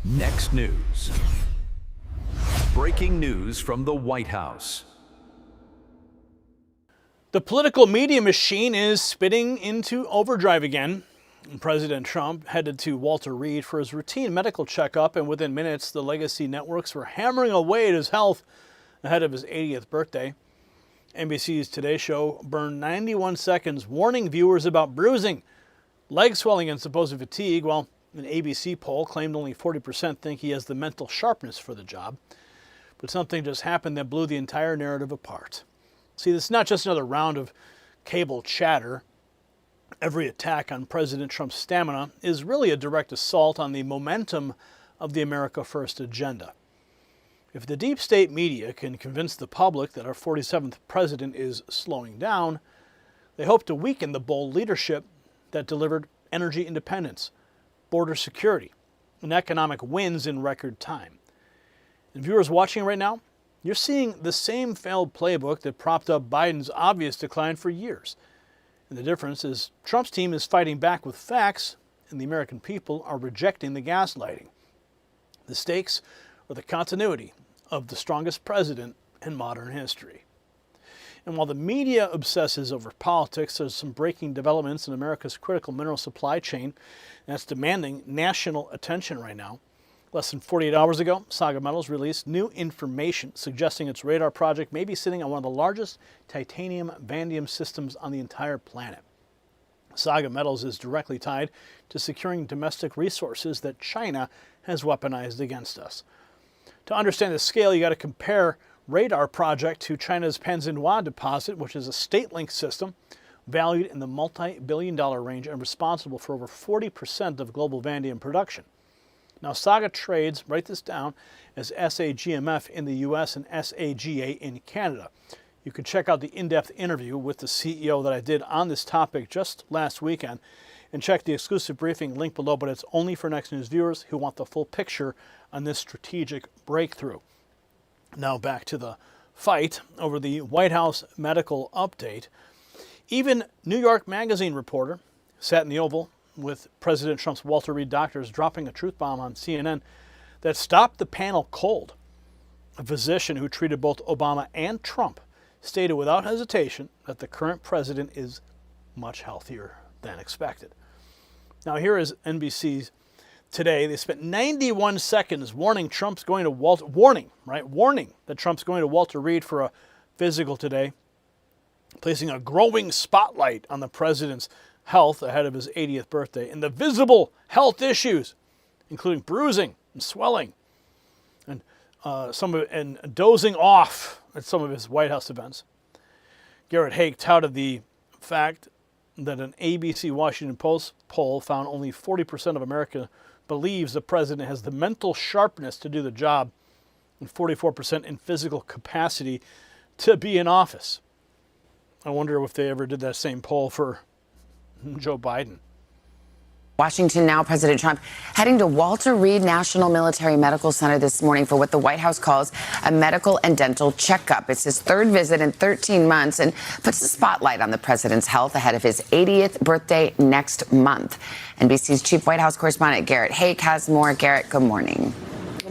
Next news. Breaking news from the White House. The political media machine is spinning into overdrive again. President Trump headed to Walter Reed for his routine medical checkup, and within minutes, the legacy networks were hammering away at his health ahead of his 80th birthday. NBC's Today Show burned 91 seconds warning viewers about bruising, leg swelling, and supposed fatigue, while an ABC poll claimed only 40% think he has the mental sharpness for the job. But something just happened that blew the entire narrative apart. See, this is not just another round of cable chatter. Every attack on President Trump's stamina is really a direct assault on the momentum of the America First agenda. If the deep state media can convince the public that our 47th president is slowing down, they hope to weaken the bold leadership that delivered energy independence, border security, and economic wins in record time. And viewers watching right now, you're seeing the same failed playbook that propped up Biden's obvious decline for years. And the difference is Trump's team is fighting back with facts, and the American people are rejecting the gaslighting. The stakes are the continuity of the strongest president in modern history. And while the media obsesses over politics, there's some breaking developments in America's critical mineral supply chain that's demanding national attention right now. Less than 48 hours ago, SAGA Metals released new information suggesting its radar project may be sitting on one of the largest titanium vanadium systems on the entire planet. SAGA Metals is directly tied to securing domestic resources that China has weaponized against us. To understand the scale, you got to compare radar project to China's Panzinhua deposit, which is a state-linked system valued in the multi-billion-dollar range and responsible for over 40% of global vanadium production. Now, SAGA trades, write this down, as SAGMF in the U.S. and SAGA in Canada. You can check out the in-depth interview with the CEO that I did on this topic just last weekend, and check the exclusive briefing link below, but it's only for Next News viewers who want the full picture on this strategic breakthrough. Now back to the fight over the White House medical update. Even New York Magazine reporter sat in the Oval with President Trump's Walter Reed doctors dropping a truth bomb on CNN that stopped the panel cold. A physician who treated both Obama and Trump stated without hesitation that the current president is much healthier than expected. Now here is NBC's Today. They spent 91 seconds warning that Trump's going to Walter Reed for a physical today, placing a growing spotlight on the president's health ahead of his 80th birthday and the visible health issues, including bruising and swelling, and dozing off at some of his White House events. Garrett Haake touted the fact that an ABC Washington Post poll found only 40% of America believes the president has the mental sharpness to do the job and 44% in physical capacity to be in office. I wonder if they ever did that same poll for Joe Biden. Washington now, President Trump heading to Walter Reed National Military Medical Center this morning for what the White House calls a medical and dental checkup. It's his third visit in 13 months and puts the spotlight on the president's health ahead of his 80th birthday next month. NBC's chief White House correspondent Garrett Haake has more. Garrett, good morning.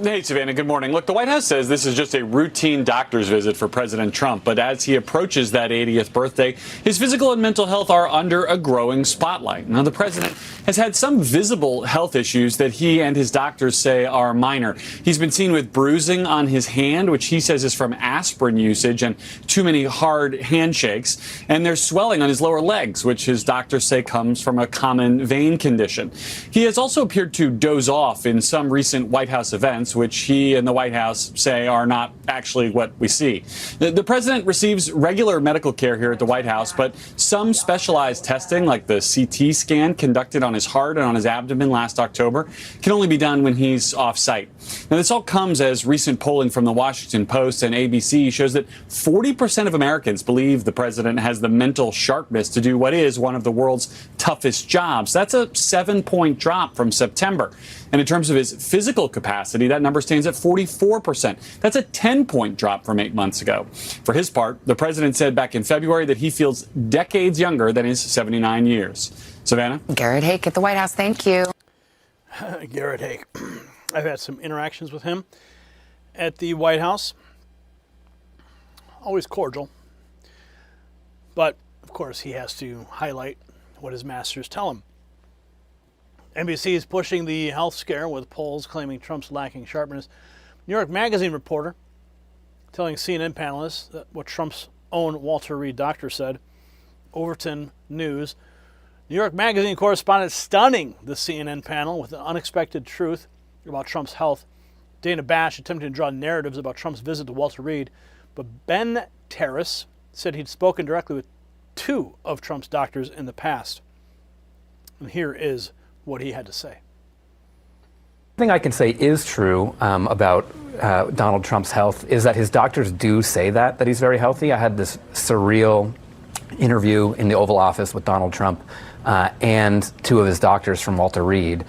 Hey, Savannah, good morning. Look, the White House says this is just a routine doctor's visit for President Trump, but as he approaches that 80th birthday, his physical and mental health are under a growing spotlight. Now, the president has had some visible health issues that he and his doctors say are minor. He's been seen with bruising on his hand, which he says is from aspirin usage and too many hard handshakes, and there's swelling on his lower legs, which his doctors say comes from a common vein condition. He has also appeared to doze off in some recent White House events, which he and the White House say are not actually what we see. The president receives regular medical care here at the White House, but some specialized testing, like the CT scan conducted on his heart and on his abdomen last October, can only be done when he's off-site. Now, this all comes as recent polling from the Washington Post and ABC shows that 40% of Americans believe the president has the mental sharpness to do what is one of the world's toughest jobs. That's a 7-point drop from September. And in terms of his physical capacity, that number stands at 44%. That's a 10-point drop from 8 months ago. For his part, the president said back in February that he feels decades younger than his 79 years. Savannah? Garrett Haake at the White House. Thank you. Garrett Haake. I've had some interactions with him at the White House. Always cordial. But, of course, he has to highlight what his masters tell him. NBC is pushing the health scare with polls claiming Trump's lacking sharpness. New York Magazine reporter telling CNN panelists that what Trump's own Walter Reed doctor said. Overton News. New York Magazine correspondent stunning the CNN panel with an unexpected truth about Trump's health. Dana Bash attempting to draw narratives about Trump's visit to Walter Reed, but Ben Terrace said he'd spoken directly with 2 of Trump's doctors in the past. And here is what he had to say. The thing I can say is true about Donald Trump's health is that his doctors do say that he's very healthy. I had this surreal interview in the Oval Office with Donald Trump and 2 of his doctors from Walter Reed.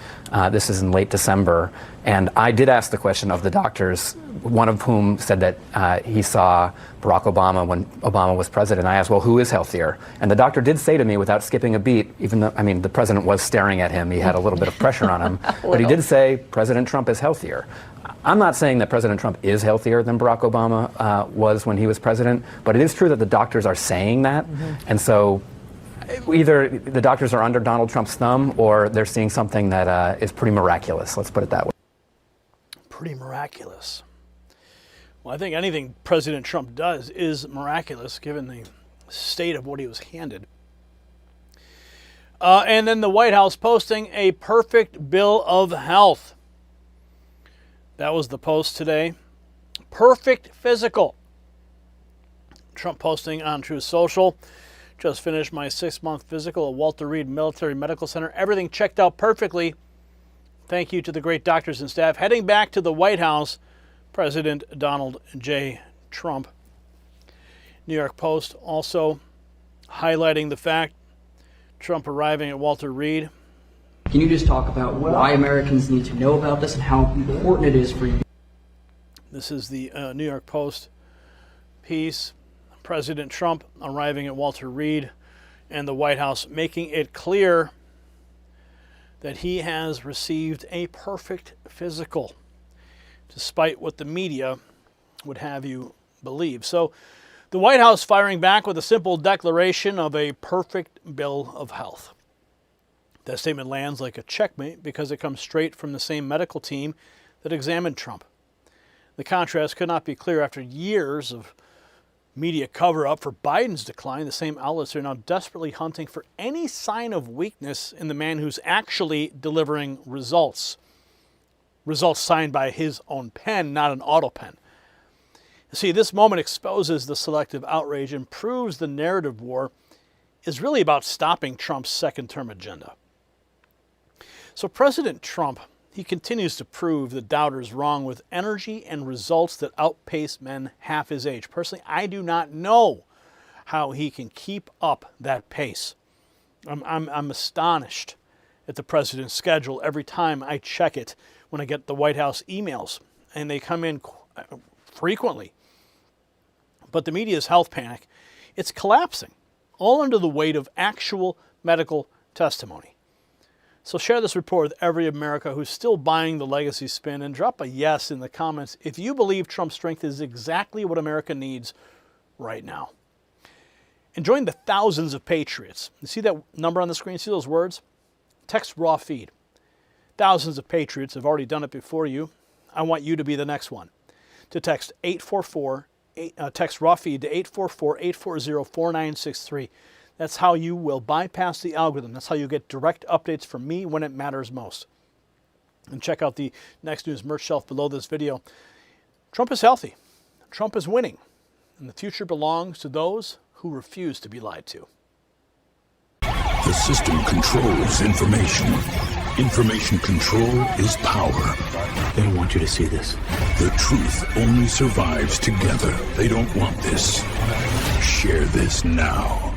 This is in late December. And I did ask the question of the doctors, one of whom said that he saw Barack Obama when Obama was president. I asked, well, who is healthier? And the doctor did say to me without skipping a beat, even though, I mean, the president was staring at him, he had a little bit of pressure on him, but he did say President Trump is healthier. I'm not saying that President Trump is healthier than Barack Obama was when he was president, but it is true that the doctors are saying that. And so either the doctors are under Donald Trump's thumb or they're seeing something that is pretty miraculous. Let's put it that way. Pretty miraculous. Well, I think anything President Trump does is miraculous given the state of what he was handed. And then the White House posting a perfect bill of health. That was the post today. Perfect physical. Trump posting on Truth Social. Just finished my 6-month physical at Walter Reed Military Medical Center. Everything checked out perfectly. Thank you to the great doctors and staff. Heading back to the White House, President Donald J. Trump. New York Post also highlighting the fact Trump arriving at Walter Reed. Can you just talk about why Americans need to know about this and how important it is for you? This is the New York Post piece. President Trump arriving at Walter Reed and the White House making it clear that he has received a perfect physical, despite what the media would have you believe. So the White House firing back with a simple declaration of a perfect bill of health. That statement lands like a checkmate because it comes straight from the same medical team that examined Trump. The contrast could not be clearer. After years of media cover-up for Biden's decline, the same outlets are now desperately hunting for any sign of weakness in the man who's actually delivering results. Results signed by his own pen, not an auto pen. You see, this moment exposes the selective outrage and proves the narrative war is really about stopping Trump's second-term agenda. So President Trump, he continues to prove the doubters wrong with energy and results that outpace men half his age. Personally, I do not know how he can keep up that pace. I'm astonished at the president's schedule every time I check it when I get the White House emails, and they come in frequently. But the media's health panic, it's collapsing, all under the weight of actual medical testimony. So share this report with every American who's still buying the legacy spin, and drop a yes in the comments if you believe Trump's strength is exactly what America needs right now. And join the thousands of patriots. You see that number on the screen? See those words? Text raw feed. Thousands of patriots have already done it before you. I want you to be the next one. To text text raw feed to 844-840-4963. That's how you will bypass the algorithm. That's how you get direct updates from me when it matters most. And check out the Next News merch shelf below this video. Trump is healthy. Trump is winning. And the future belongs to those who refuse to be lied to. The system controls information. Information control is power. They don't want you to see this. The truth only survives together. They don't want this. Share this now.